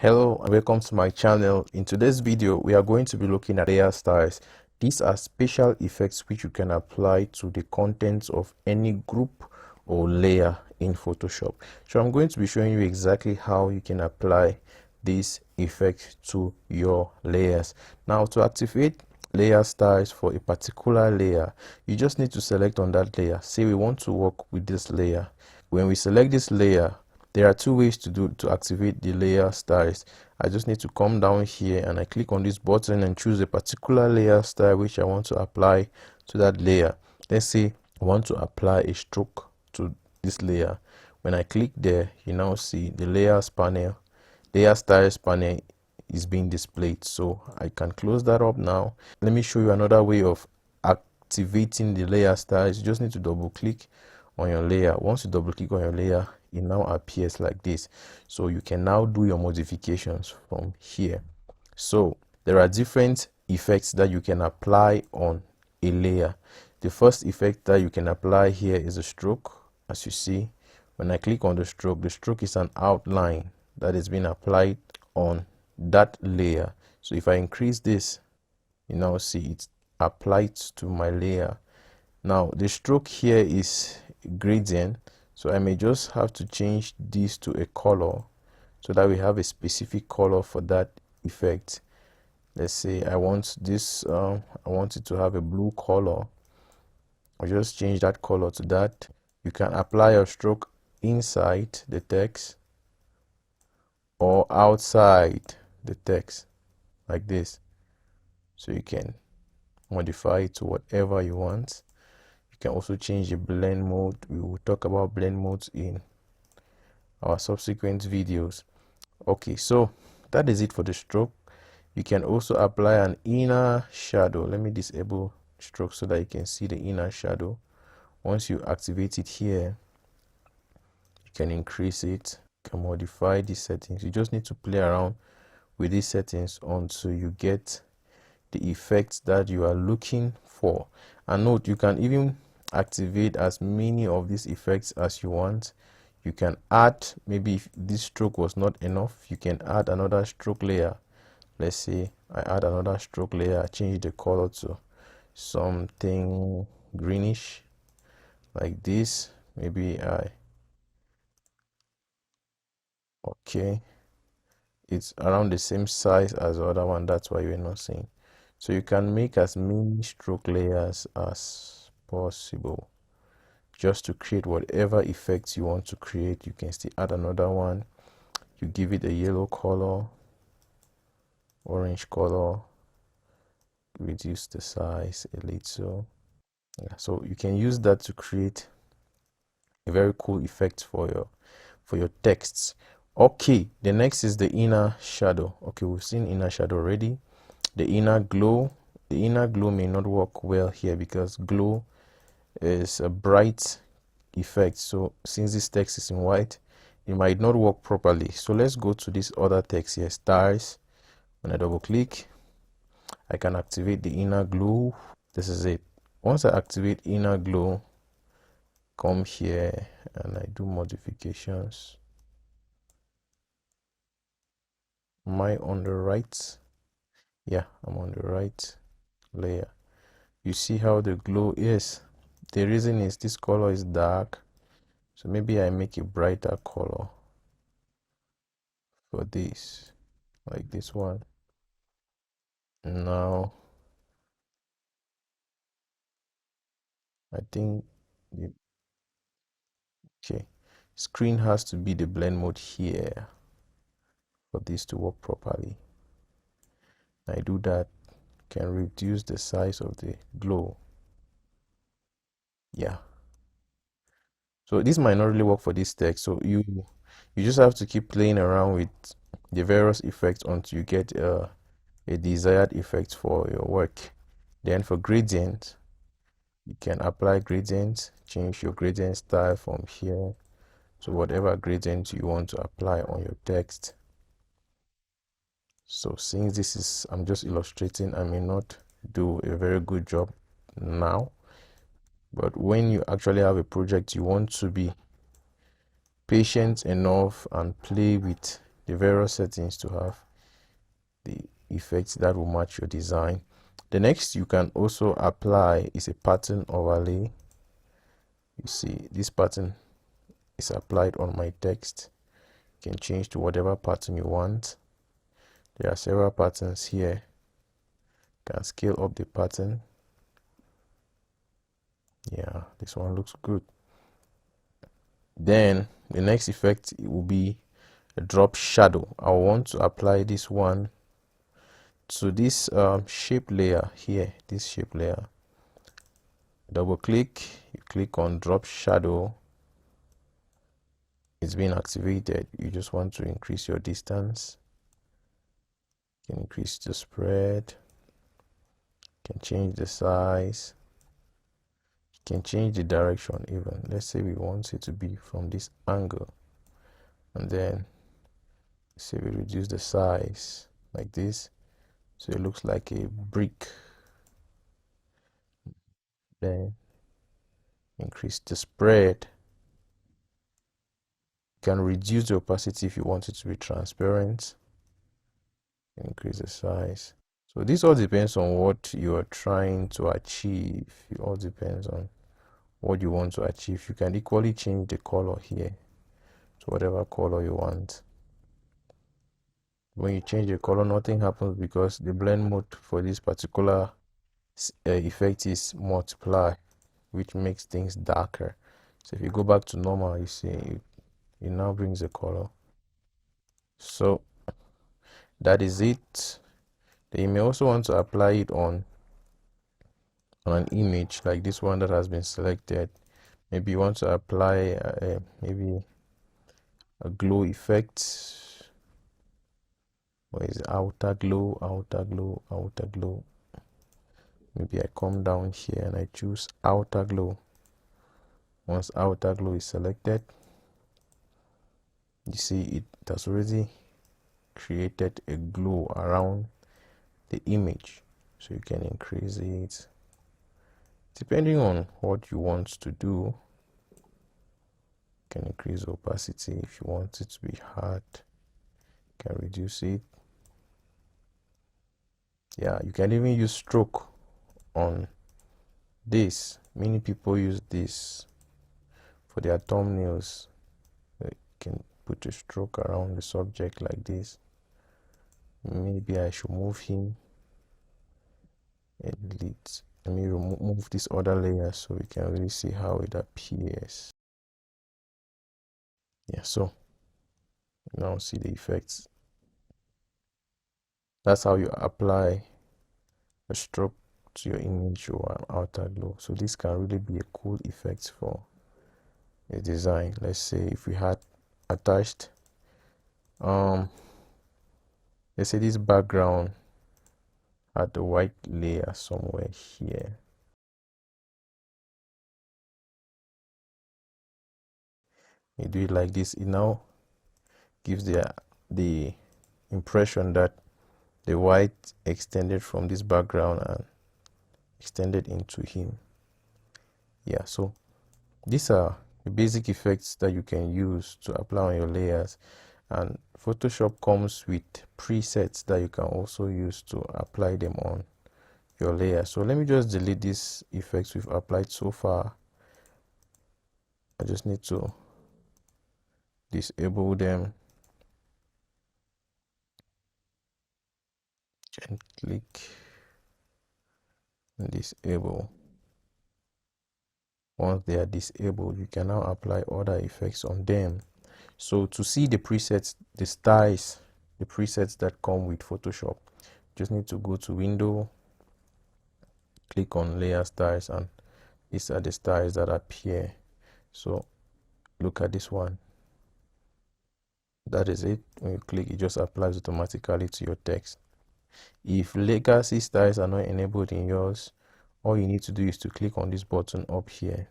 Hello and welcome to my channel. In today's video we are going to be looking at layer styles. These are special effects which you can apply to the contents of any group or layer in Photoshop. So I'm going to be showing you exactly how you can apply this effect to your layers. Now, to activate layer styles for a particular layer, you just need to select on that layer. Say we want to work with this layer. When we select this layer, there are two ways to activate the layer styles. I just need to come down here and I click on this button and choose a particular layer style which I want to apply to that layer. Let's say I want to apply a stroke to this layer. When I click there, you now see the layer styles panel is being displayed. So I can close that up now. Let me show you another way of activating the layer styles. You just need to double click on your layer. Once you double click on your layer, it now appears like this. So you can now do your modifications from here. So there are different effects that you can apply on a layer. The first effect that you can apply here is a stroke. As you see, when I click on the stroke is an outline that is being applied on that layer. So if I increase this, you now see it's applied to my layer. Now the stroke here is gradient, so I may just have to change this to a color so that we have a specific color for that effect. Let's say I want this I want it to have a blue color. I'll just change that color to that. You can apply your stroke inside the text or outside the text like this, so you can modify it to whatever you want. You can also change the blend mode. We will talk about blend modes in our subsequent videos. Okay, so that is it for the stroke. You can also apply an inner shadow. Let me disable stroke so that you can see the inner shadow. Once you activate it here, you can increase it, you can modify these settings. You just need to play around with these settings until you get the effects that you are looking for. And note, you can even activate as many of these effects as you want. You can add, maybe if this stroke was not enough, you can add another stroke layer. Let's say I add another stroke layer, change the color to something greenish like this. Maybe okay, it's around the same size as the other one, that's why you're not seeing. So you can make as many stroke layers as possible just to create whatever effects you want to create. You can still add another one. You give it a yellow color, orange color, reduce the size a little. Yeah, so you can use that to create a very cool effect for your texts. Okay, the next is the inner shadow. Okay, we've seen inner shadow already. The inner glow may not work well here because glow is a bright effect. So since this text is in white, it might not work properly. So let's go to this other text here, stars. When I double click, I can activate the inner glow. This is it. Once I activate inner glow, come here and I do modifications. Am I on the right? Yeah, I'm on the right layer. You see how the glow is. The reason is this color is dark, so maybe I make a brighter color for this, like this one. Now I think okay, screen has to be the blend mode here for this to work properly. I do that, can reduce the size of the glow. Yeah, so this might not really work for this text, so you just have to keep playing around with the various effects until you get a desired effect for your work. Then for gradient, you can apply gradient, change your gradient style from here to whatever gradient you want to apply on your text. So since this is, I'm just illustrating, I may not do a very good job now, but when you actually have a project, you want to be patient enough and play with the various settings to have the effects that will match your design. The next you can also apply is a pattern overlay. You see this pattern is applied on my text. You can change to whatever pattern you want. There are several patterns here. You can scale up the pattern. Yeah, this one looks good. Then the next effect will be a drop shadow. I want to apply this one to this shape layer here, this shape layer. Double click, you click on drop shadow. It's been activated. You just want to increase your distance. You can increase the spread. You can change the size. You can change the direction even. Let's say we want it to be from this angle. And then say we reduce the size like this. So it looks like a brick. Then increase the spread. You can reduce the opacity if you want it to be transparent. Increase the size. So this all depends on what you are trying to achieve. It all depends on what you want to achieve. You can equally change the color here to whatever color you want. When you change the color, nothing happens because the blend mode for this particular effect is multiply, which makes things darker. So if you go back to normal, you see it now brings the color. So that is it. Then you may also want to apply it on an image like this one that has been selected. Maybe you want to apply maybe a glow effect. Where is outer glow, outer glow, outer glow? Maybe I come down here and I choose outer glow. Once outer glow is selected, you see it has already created a glow around the image. So you can increase it depending on what you want to do. You can increase opacity if you want it to be hard. You can reduce it. Yeah, you can even use stroke on this. Many people use this for their thumbnails. You can put a stroke around the subject like this. Maybe I should move him and delete. Let me remove this other layer so we can really see how it appears. Yeah, so now see the effects. That's how you apply a stroke to your image or an outer glow. So this can really be a cool effect for a design. Let's say if we had attached let's say this background had the white layer somewhere here. You do it like this, it now gives the impression that the white extended from this background and extended into him. Yeah, so these are the basic effects that you can use to apply on your layers, and Photoshop comes with presets that you can also use to apply them on your layer. So let me just delete these effects we've applied so far. I just need to disable them and click and disable. Once they are disabled, you can now apply other effects on them. So to see the presets, the styles, the presets that come with Photoshop, just need to go to Window, click on Layer Styles, and these are the styles that appear. So look at this one. That is it. When you click, it just applies automatically to your text. If legacy styles are not enabled in yours, all you need to do is to click on this button up here.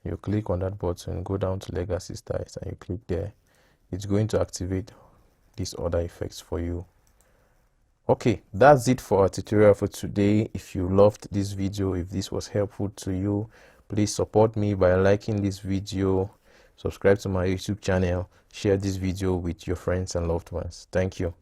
You click on that button, go down to legacy styles, and you click there. It's going to activate these other effects for you. Okay, that's it for our tutorial for today. If you loved this video, if this was helpful to you, please support me by liking this video, subscribe to my YouTube channel, share this video with your friends and loved ones. Thank you.